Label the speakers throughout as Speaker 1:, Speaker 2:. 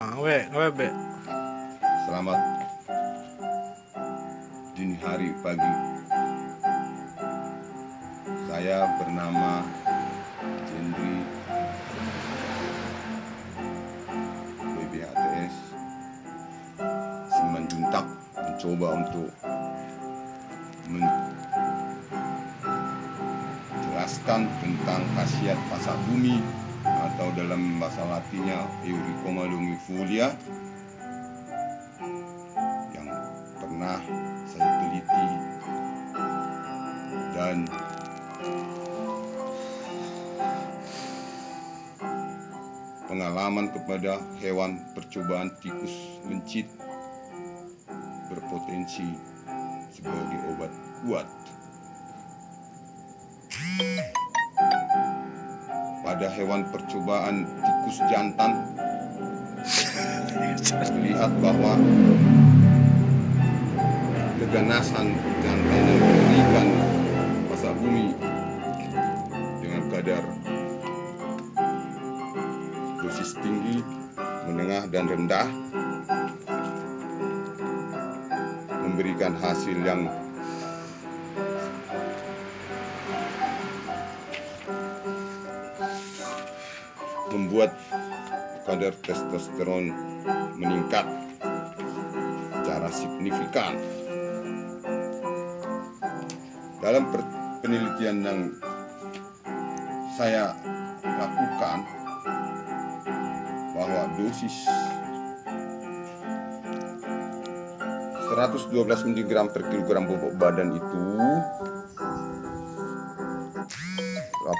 Speaker 1: Ngawe, Be.
Speaker 2: Selamat dini hari pagi. Saya bernama Jendri BBHTS Simanjuntak, mencoba untuk menjelaskan tentang khasiat pasak bumi atau dalam bahasa Latinnya Euricoma longifolia yang pernah saya teliti dan pengalaman kepada hewan percobaan tikus mencit berpotensi sebagai obat kuat. Pada hewan percobaan tikus jantan terlihat bahwa keganasan jantan yang diberikan pasak bumi dengan kadar dosis tinggi, menengah, dan rendah memberikan hasil yang membuat kadar testosteron meningkat secara signifikan. Dalam penelitian yang saya lakukan, bahwa dosis 112 mg per kilogram bobot badan itu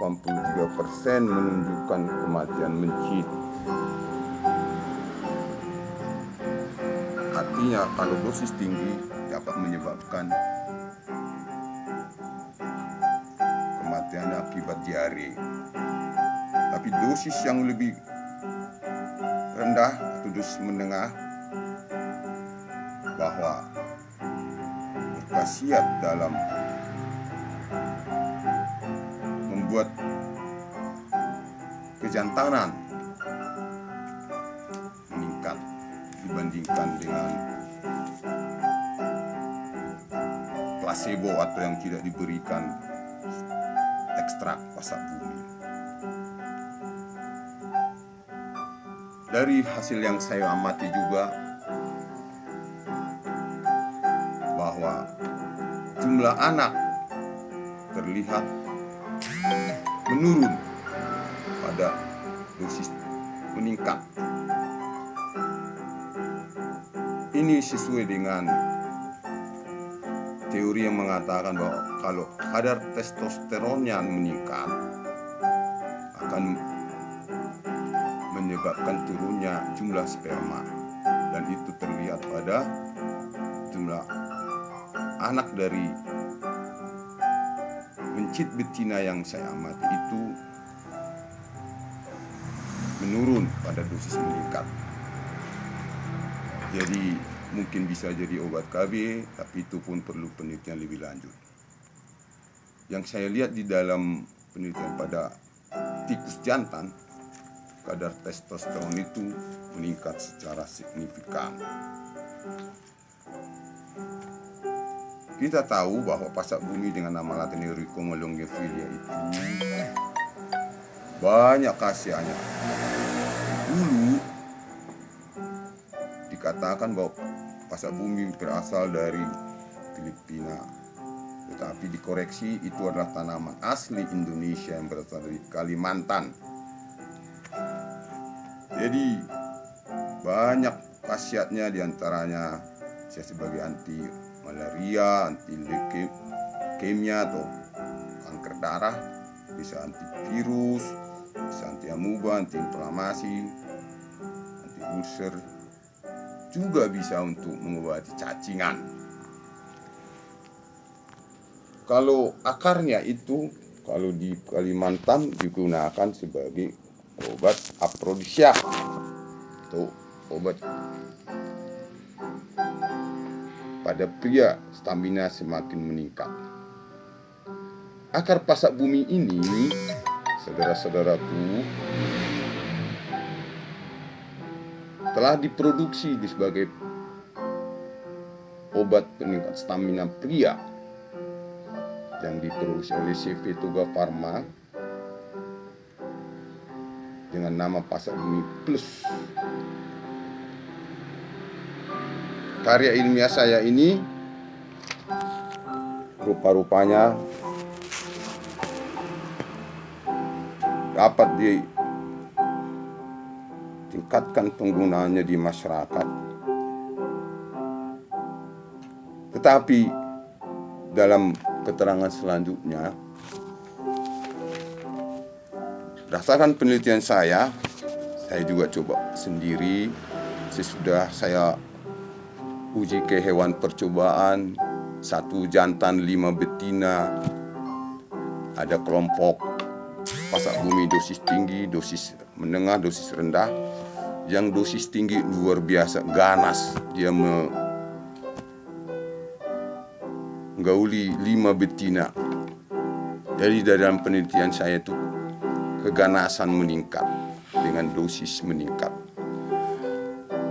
Speaker 2: 83% menunjukkan kematian mencit. Artinya kalau dosis tinggi dapat menyebabkan kematian akibat diare. Tapi dosis yang lebih rendah atau dosis menengah bahwa berkhasiat dalam membuat kejantanan meningkat dibandingkan dengan placebo atau yang tidak diberikan ekstrak pasak bumi. Dari hasil yang saya amati juga bahwa jumlah anak terlihat menurun pada dosis meningkat. Ini sesuai dengan teori yang mengatakan bahwa kalau kadar testosteronnya meningkat akan menyebabkan turunnya jumlah sperma, dan itu terlihat pada jumlah anak dari mencit betina yang saya amati itu menurun pada dosis meningkat. Jadi mungkin bisa jadi obat KB, tapi itu pun perlu penelitian lebih lanjut. Yang saya lihat di dalam penelitian pada tikus jantan, kadar testosteron itu meningkat secara signifikan. Kita tahu bahwa pasak bumi dengan nama Latin Euricoma longifolia itu banyak khasiatnya. Dulu dikatakan bahwa pasak bumi berasal dari Filipina, tetapi dikoreksi itu adalah tanaman asli Indonesia yang berasal dari Kalimantan. Jadi banyak khasiatnya, diantaranya bisa sebagai anti malaria, anti leukemia atau kanker darah, bisa antivirus, bisa anti amuba, anti inflamasi, anti ulcer, juga bisa untuk mengobati cacingan. Kalau akarnya itu, kalau di Kalimantan digunakan sebagai obat afrodisiak atau obat pada pria stamina semakin meningkat. Akar pasak bumi ini, saudara-saudaraku, telah diproduksi sebagai obat peningkat stamina pria yang diproduksi oleh CV Toga Pharma dengan nama Pasak Bumi Plus. Karya ilmiah saya ini rupa-rupanya dapat ditingkatkan penggunaannya di masyarakat. Tetapi dalam keterangan selanjutnya, berdasarkan penelitian saya juga coba sendiri. Sesudah saya uji ke hewan percobaan, 1 jantan 5 betina, ada kelompok pasak bumi dosis tinggi, dosis menengah, dosis rendah. Yang dosis tinggi luar biasa ganas, dia menggauli 5 betina. Jadi dalam penelitian saya itu keganasan meningkat dengan dosis meningkat.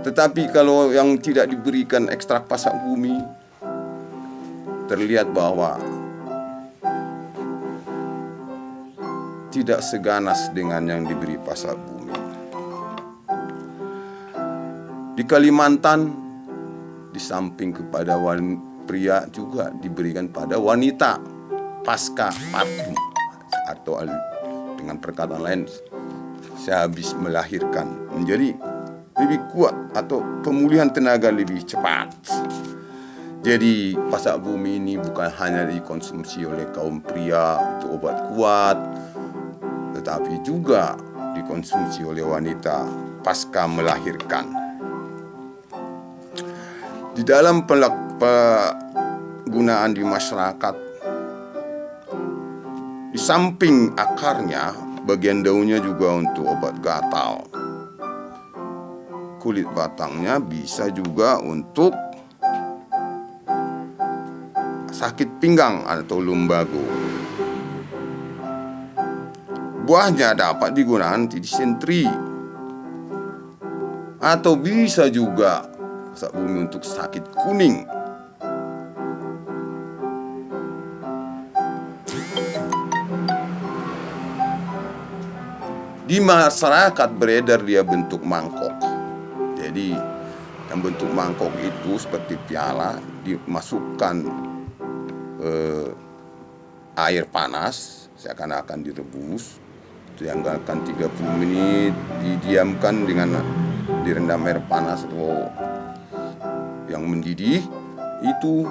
Speaker 2: Tetapi kalau yang tidak diberikan ekstrak pasak bumi, terlihat bahwa tidak seganas dengan yang diberi pasak bumi. Di Kalimantan, di samping kepada pria juga diberikan pada wanita pasca partum, atau dengan perkataan lain, sehabis melahirkan, menjadi lebih kuat atau pemulihan tenaga lebih cepat. Jadi pasak bumi ini bukan hanya dikonsumsi oleh kaum pria untuk obat kuat, tetapi juga dikonsumsi oleh wanita pasca melahirkan. Di dalam penggunaan di masyarakat, di samping akarnya, bagian daunnya juga untuk obat gatal. Kulit batangnya bisa juga untuk sakit pinggang atau lumbago. Buahnya dapat digunakan di disentri, atau bisa juga pasak bumi untuk sakit kuning. Di masyarakat beredar dia bentuk mangkok. Jadi yang bentuk mangkok itu seperti piala, dimasukkan air panas, seakan-akan direbus, dianggarkan 30 menit, didiamkan dengan direndam air panas atau yang mendidih, itu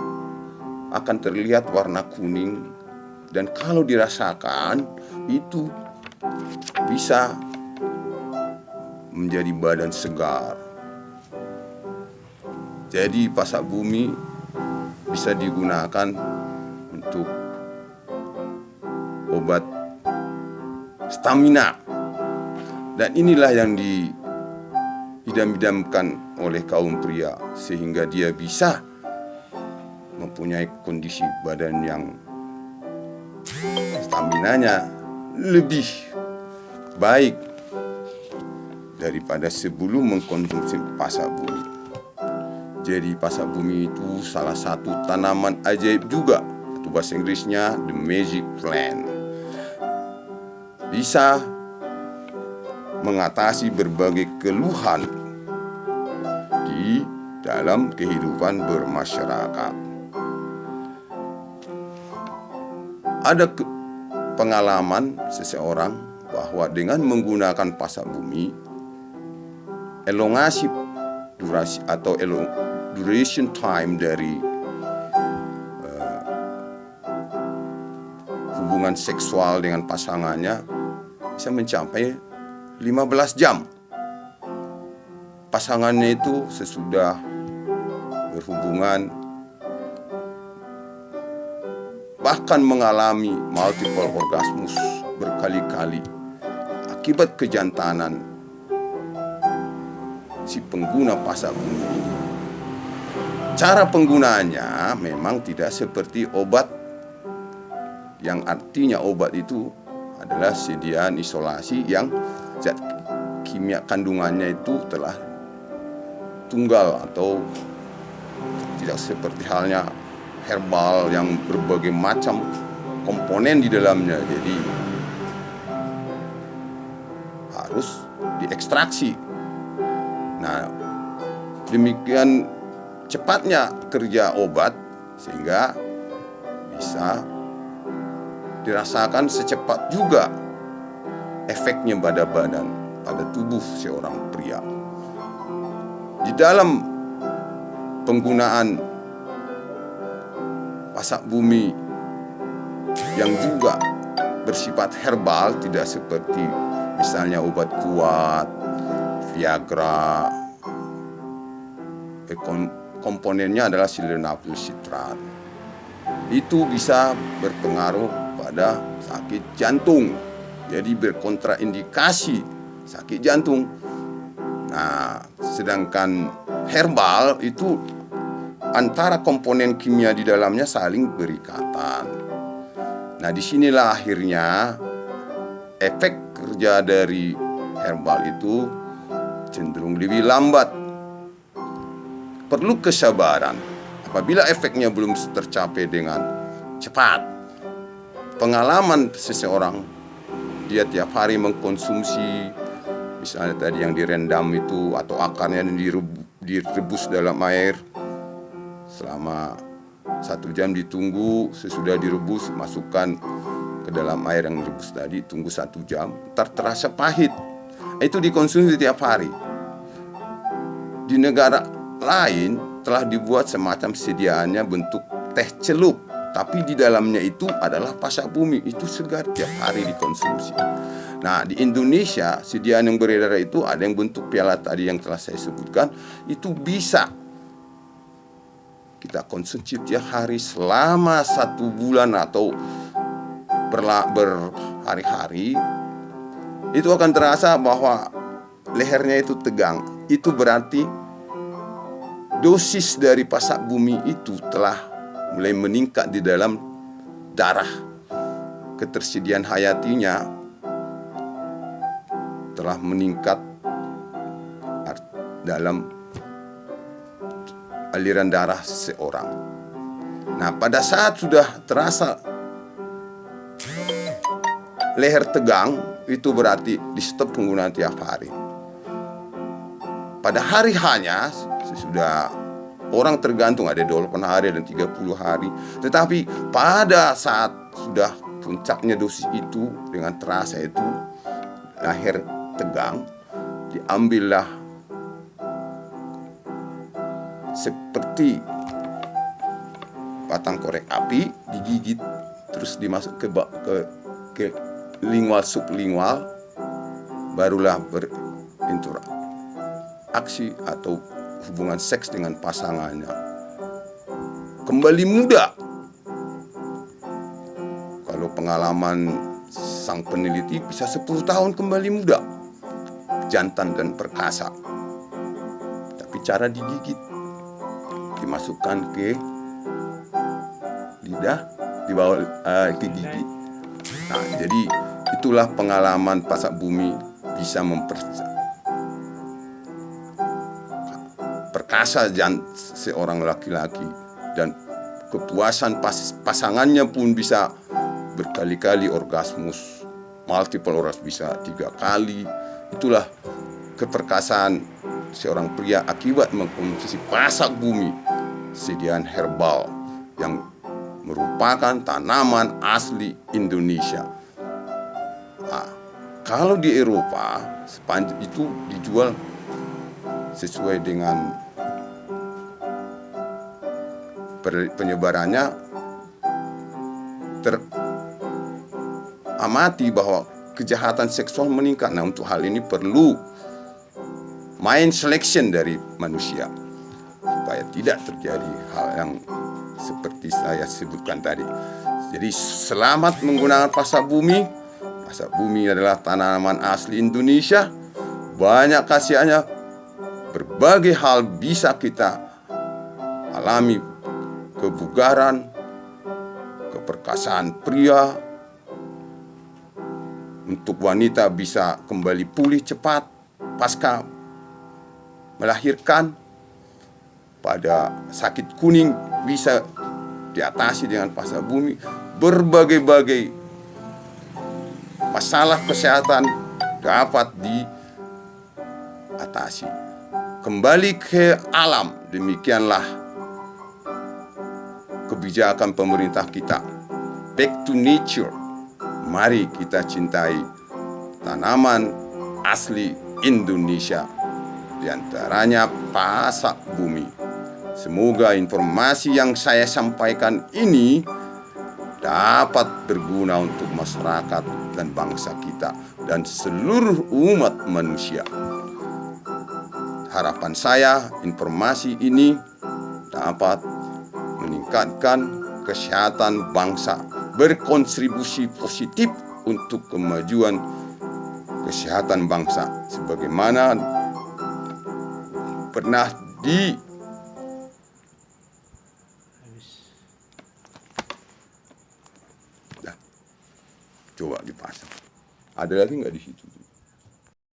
Speaker 2: akan terlihat warna kuning, dan kalau dirasakan itu bisa menjadi badan segar. Jadi pasak bumi bisa digunakan untuk obat stamina. Dan inilah yang diidam-idamkan oleh kaum pria, sehingga dia bisa mempunyai kondisi badan yang staminanya lebih baik daripada sebelum mengkonsumsi pasak bumi. Jadi pasak bumi itu salah satu tanaman ajaib juga, atau bahasa Inggrisnya the magic plant. Bisa mengatasi berbagai keluhan di dalam kehidupan bermasyarakat. Ada pengalaman seseorang bahwa dengan menggunakan pasak bumi, elongasi durasi atau duration time dari hubungan seksual dengan pasangannya bisa mencapai 15 jam. Pasangannya itu sesudah berhubungan bahkan mengalami multiple orgasmus berkali-kali akibat kejantanan si pengguna pasak bumi ini. Cara penggunaannya memang tidak seperti obat, yang artinya obat itu adalah sediaan isolasi yang zat kimia kandungannya itu telah tunggal atau tidak seperti halnya herbal yang berbagai macam komponen di dalamnya. Jadi harus diekstraksi. Nah, demikian cepatnya kerja obat sehingga bisa dirasakan secepat juga efeknya pada badan, pada tubuh seorang pria. Di dalam penggunaan pasak bumi yang juga bersifat herbal, tidak seperti misalnya obat kuat, Viagra, komponennya adalah sildenafil sitrat. Itu bisa berpengaruh pada sakit jantung, jadi berkontraindikasi sakit jantung. Nah, sedangkan herbal itu antara komponen kimia di dalamnya saling berikatan. Nah, disinilah akhirnya efek kerja dari herbal itu cenderung lebih lambat. Perlu kesabaran. Apabila efeknya belum tercapai dengan cepat, pengalaman seseorang, dia tiap hari mengkonsumsi, misalnya tadi yang direndam itu atau akarnya direbus dalam air selama 1 jam, ditunggu, sesudah direbus masukkan ke dalam air yang direbus tadi, tunggu 1 jam, ntar terasa pahit. Itu dikonsumsi tiap hari. Di negara lain telah dibuat semacam sediaannya bentuk teh celup, tapi di dalamnya itu adalah pasak bumi, itu segar, tiap hari dikonsumsi. Nah, di Indonesia sediaan yang beredar itu ada yang bentuk piala tadi yang telah saya sebutkan, itu bisa kita konsumsi tiap hari selama 1 bulan atau berhari-hari. Itu akan terasa bahwa lehernya itu tegang. Itu berarti dosis dari pasak bumi itu telah mulai meningkat di dalam darah. Ketersediaan hayatinya telah meningkat dalam aliran darah seseorang. Nah, pada saat sudah terasa leher tegang, itu berarti di stop penggunaan tiap hari. Pada hari hanya sudah orang tergantung, ada 28 hari dan 30 hari. Tetapi pada saat sudah puncaknya dosis itu dengan terasa itu leher tegang, diambillah seperti batang korek api, digigit terus dimasuk ke lingual sublingual, barulah berinteraksi atau hubungan seks dengan pasangannya. Kembali muda. Kalau pengalaman sang peneliti bisa 10 tahun kembali muda, jantan dan perkasa. Tapi cara digigit, dimasukkan ke lidah, dibawa ke gigi. Nah, jadi itulah pengalaman pasak bumi bisa perkasa seorang laki-laki, dan kepuasan pasangannya pun bisa berkali-kali orgasmus, multiple orgasmus, bisa 3 kali. Itulah keperkasaan seorang pria akibat mengkonsumsi pasak bumi, sediaan herbal yang merupakan tanaman asli Indonesia. Nah, kalau di Eropa sepanjang itu dijual sesuai dengan penyebarannya, teramati bahwa kejahatan seksual meningkat. Nah, untuk hal ini perlu mind selection dari manusia supaya tidak terjadi hal yang seperti saya sebutkan tadi. Jadi selamat menggunakan pasak bumi. Pasak bumi adalah tanaman asli Indonesia. Banyak khasiatnya, berbagai hal bisa kita alami, kebugaran, keperkasaan pria. Untuk wanita bisa kembali pulih cepat pasca melahirkan. pada sakit kuning bisa diatasi dengan pasca bumi. Berbagai-bagai masalah kesehatan dapat diatasi. Kembali ke alam, demikianlah kebijakan pemerintah kita. Back to nature. Mari kita cintai tanaman asli Indonesia, diantaranya pasak bumi. Semoga informasi yang saya sampaikan ini dapat berguna untuk masyarakat dan bangsa kita dan seluruh umat manusia. Harapan saya informasi ini dapat meningkatkan kesehatan bangsa, berkontribusi positif untuk kemajuan kesehatan bangsa sebagaimana pernah coba dipasang. Ada lagi nggak di situ?